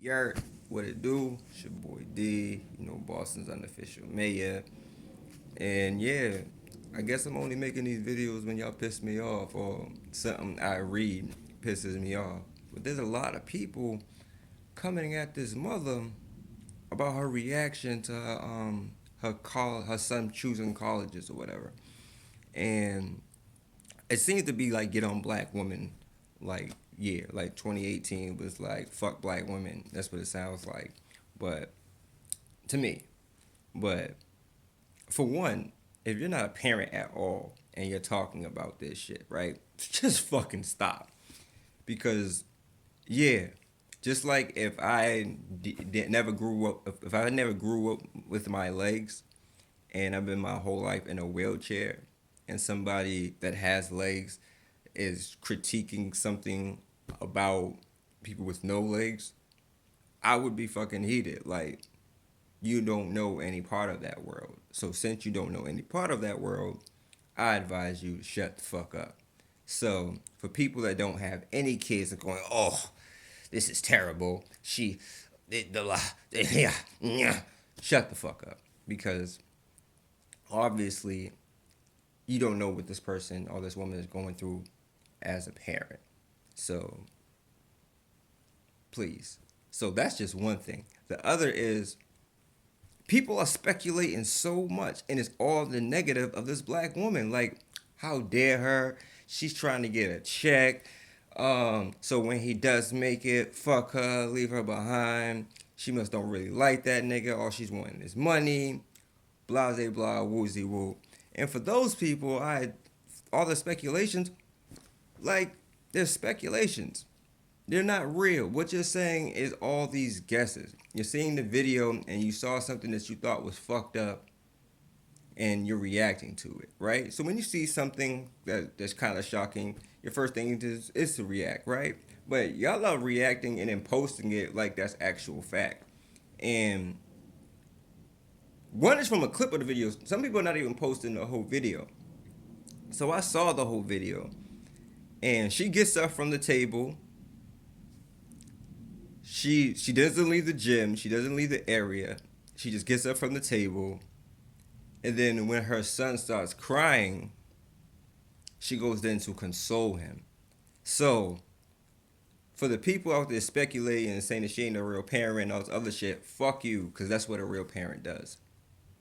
Yurt, what it do? It's your boy D, Boston's unofficial mayor. And yeah, I guess I'm only making these videos when y'all piss me off or something I read pisses me off. But there's a lot of people coming at this mother about her reaction to her son choosing colleges or whatever. And it seems to be like get on black women, like yeah, like 2018 was like fuck black women. That's what it sounds like, but to me, but for one, if you're not a parent at all and you're talking about this shit, right? Just fucking stop, because yeah, just like if never grew up, if I never grew up with my legs, and I've been my whole life in a wheelchair, and somebody that has legs is critiquing something about people with no legs, I would be fucking heated. Like, you don't know any part of that world. So since you don't know any part of that world, I advise you to shut the fuck up. So for people that don't have any kids and going, oh, this is terrible. Yeah, yeah, shut the fuck up, because obviously you don't know what this person or this woman is going through as a parent. So please. So that's just one thing. The other is people are speculating so much, and it's all the negative of this black woman. Like, how dare her? She's trying to get a check. So when he does make it, fuck her, leave her behind. She must don't really like that nigga. All she's wanting is money. Blah blah blah, woozy woo. And for those people, all the speculations, like, they're speculations. They're not real. What you're saying is all these guesses. You're seeing the video and you saw something that you thought was fucked up and you're reacting to it, right? So when you see something that's kind of shocking, your first thing is to react, right? But y'all are reacting and then posting it like that's actual fact. And one is from a clip of the video. Some people are not even posting the whole video. So I saw the whole video. And she gets up from the table. She doesn't leave the gym. She doesn't leave the area. She just gets up from the table. And then when her son starts crying, she goes in to console him. So for the people out there speculating and saying that she ain't a real parent and all this other shit, fuck you, because that's what a real parent does.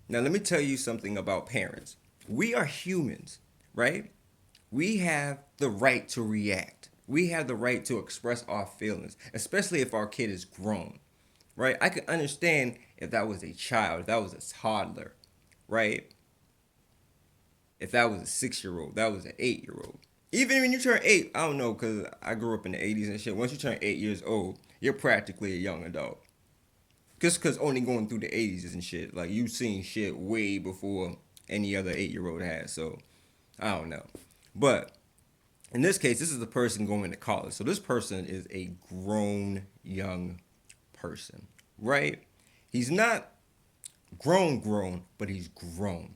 Now let me tell you something about parents. We are humans, right? We have the right to react. We have the right to express our feelings, especially if our kid is grown, right? I could understand if that was a child, if that was a toddler, right? If that was a 6 year old, that was an 8 year old. Even when you turn eight, I don't know, because I grew up in the 80s and shit. Once you turn 8 years old, you're practically a young adult. Just because only going through the 80s and shit. Like, you've seen shit way before any other 8 year old has. So, I don't know. But in this case, this is a person going to college. So this person is a grown young person, right? He's not grown, but he's grown,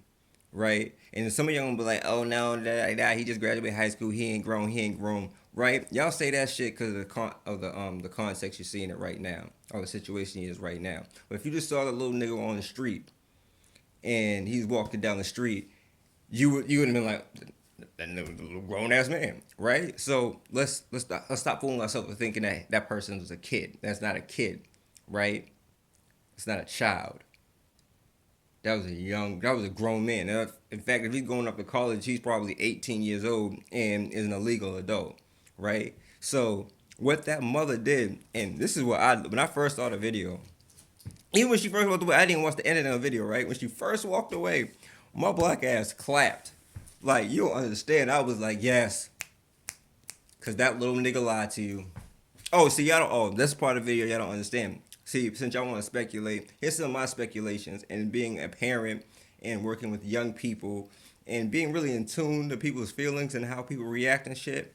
right? And some of y'all gonna be like, oh no, he just graduated high school, he ain't grown, right? Y'all say that shit because of the context you're seeing it right now, or the situation he is right now. But if you just saw the little nigga on the street and he's walking down the street, you would have been like, that little grown ass man, right? So let's stop fooling ourselves with thinking that that person was a kid. That's not a kid, right? It's not a child. That was a grown man. In fact, if he's going up to college, he's probably 18 years old and is an illegal adult, right? So what that mother did, and this is what when I first saw the video, even when she first walked away, I didn't watch the end of the video, right? When she first walked away, my black ass clapped. Like, you don't understand. I was like, yes, because that little nigga lied to you. Oh, see, y'all don't, oh, that's part of the video y'all don't understand. See, since y'all want to speculate, here's some of my speculations. And being a parent and working with young people and being really in tune to people's feelings and how people react and shit,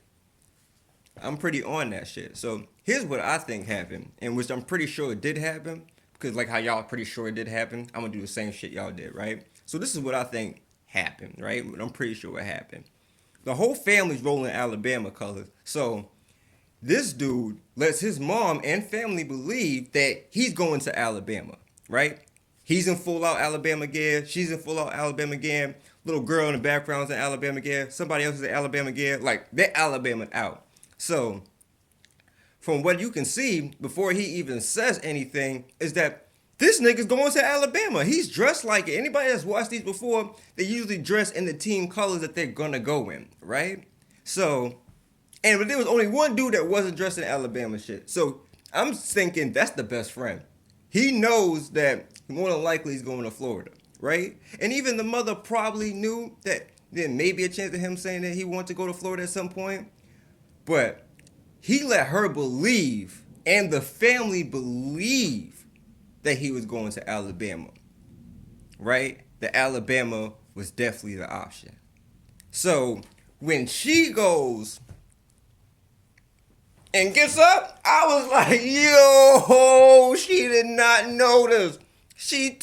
I'm pretty on that shit. So here's what I think happened, and which I'm pretty sure it did happen, because like how y'all are pretty sure it did happen, I'm gonna do the same shit y'all did, right? So this is what I think happened, right? But I'm pretty sure it happened. The whole family's rolling Alabama colors. So This dude lets his mom and family believe that he's going to Alabama, right? He's in full out Alabama gear. She's in full out Alabama gear. Little girl in the background's in Alabama gear. Somebody else is in Alabama gear. Like, they're Alabama out. So, from what you can see, before he even says anything, is that this nigga's going to Alabama. He's dressed like it. Anybody that's watched these before, they usually dress in the team colors that they're gonna go in, right? So, but there was only one dude that wasn't dressed in Alabama shit. So I'm thinking that's the best friend. He knows that more than likely he's going to Florida, right? And even the mother probably knew that there may be a chance of him saying that he wanted to go to Florida at some point. But he let her believe, and the family believe, that he was going to Alabama, right? The Alabama was definitely the option. So when she goes and gets up, I was like, yo, she did not notice. She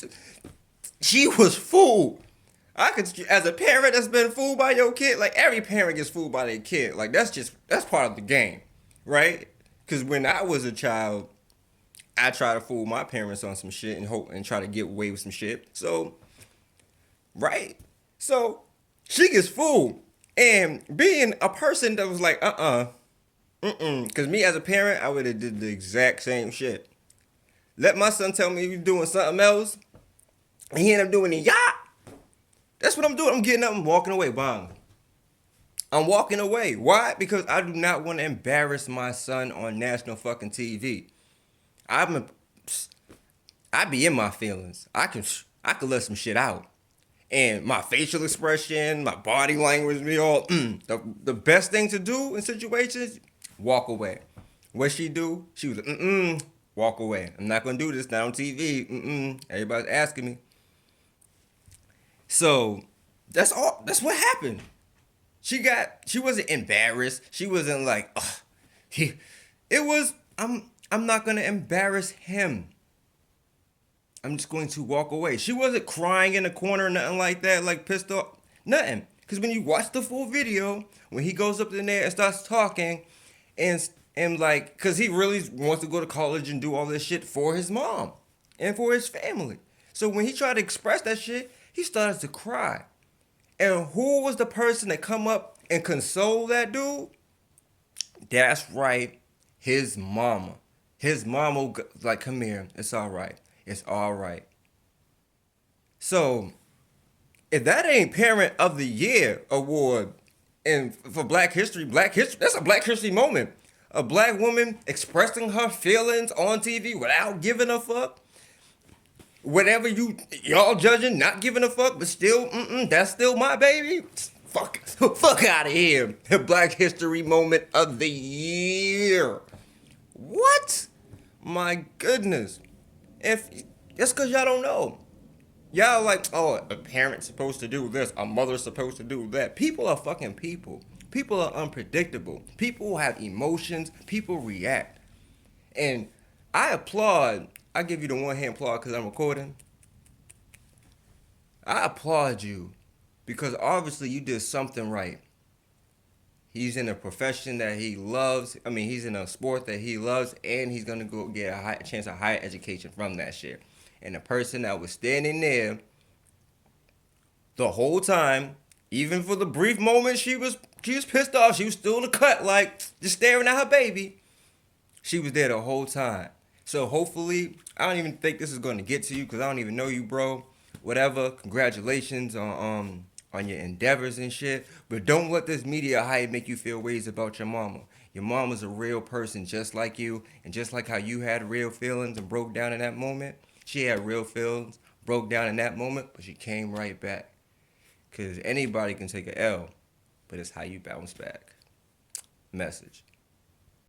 was fooled. I could, as a parent that's been fooled by your kid, like every parent gets fooled by their kid. Like that's part of the game, right? Because when I was a child, I try to fool my parents on some shit and hope and try to get away with some shit. So, right? So she gets fooled. And being a person that was like, because me as a parent, I would have did the exact same shit. Let my son tell me he's doing something else, and he end up doing it, that's what I'm doing. I'm getting up and walking away. Bang. I'm walking away. Why? Because I do not want to embarrass my son on national fucking TV. I be in my feelings. I could let some shit out. And my facial expression, my body language, me all. The best thing to do in situations, walk away. What she do? She was like, walk away. I'm not gonna do this, not on TV. Everybody's asking me. So that's all. That's what happened. She wasn't embarrassed. She wasn't like, it was. I'm not gonna embarrass him. I'm just going to walk away. She wasn't crying in the corner or nothing like that, like pissed off. Nothing. Because when you watch the full video, when he goes up in there and starts talking, and like, because he really wants to go to college and do all this shit for his mom and for his family. So when he tried to express that shit, he started to cry. And who was the person that come up and console that dude? That's right, his mama. His mama like, come here, it's all right. It's all right. So, if that ain't Parent of the Year award, and for Black History, that's a Black History moment. A black woman expressing her feelings on TV without giving a fuck. Whatever y'all judging, not giving a fuck, but still, that's still my baby. Fuck out of here. Black History moment of the year. What? My goodness. If that's because y'all don't know. Y'all like, oh, a parent's supposed to do this, a mother's supposed to do that. People are fucking people. People are unpredictable. People have emotions. People react. And I applaud. I give you the one hand applaud because I'm recording. I applaud you because obviously you did something right. He's in a profession that he loves. I mean, he's in a sport that he loves, and he's gonna go get a chance of higher education from that shit. And the person that was standing there the whole time, even for the brief moment she was pissed off. She was still in the cut, like just staring at her baby. She was there the whole time. So hopefully, I don't even think this is gonna get to you because I don't even know you, bro. Whatever. Congratulations on your endeavors and shit, but don't let this media hype make you feel ways about your mama. Your mama's a real person just like you, and just like how you had real feelings and broke down in that moment, she had real feelings, broke down in that moment, but she came right back. Because anybody can take an L, but it's how you bounce back. Message.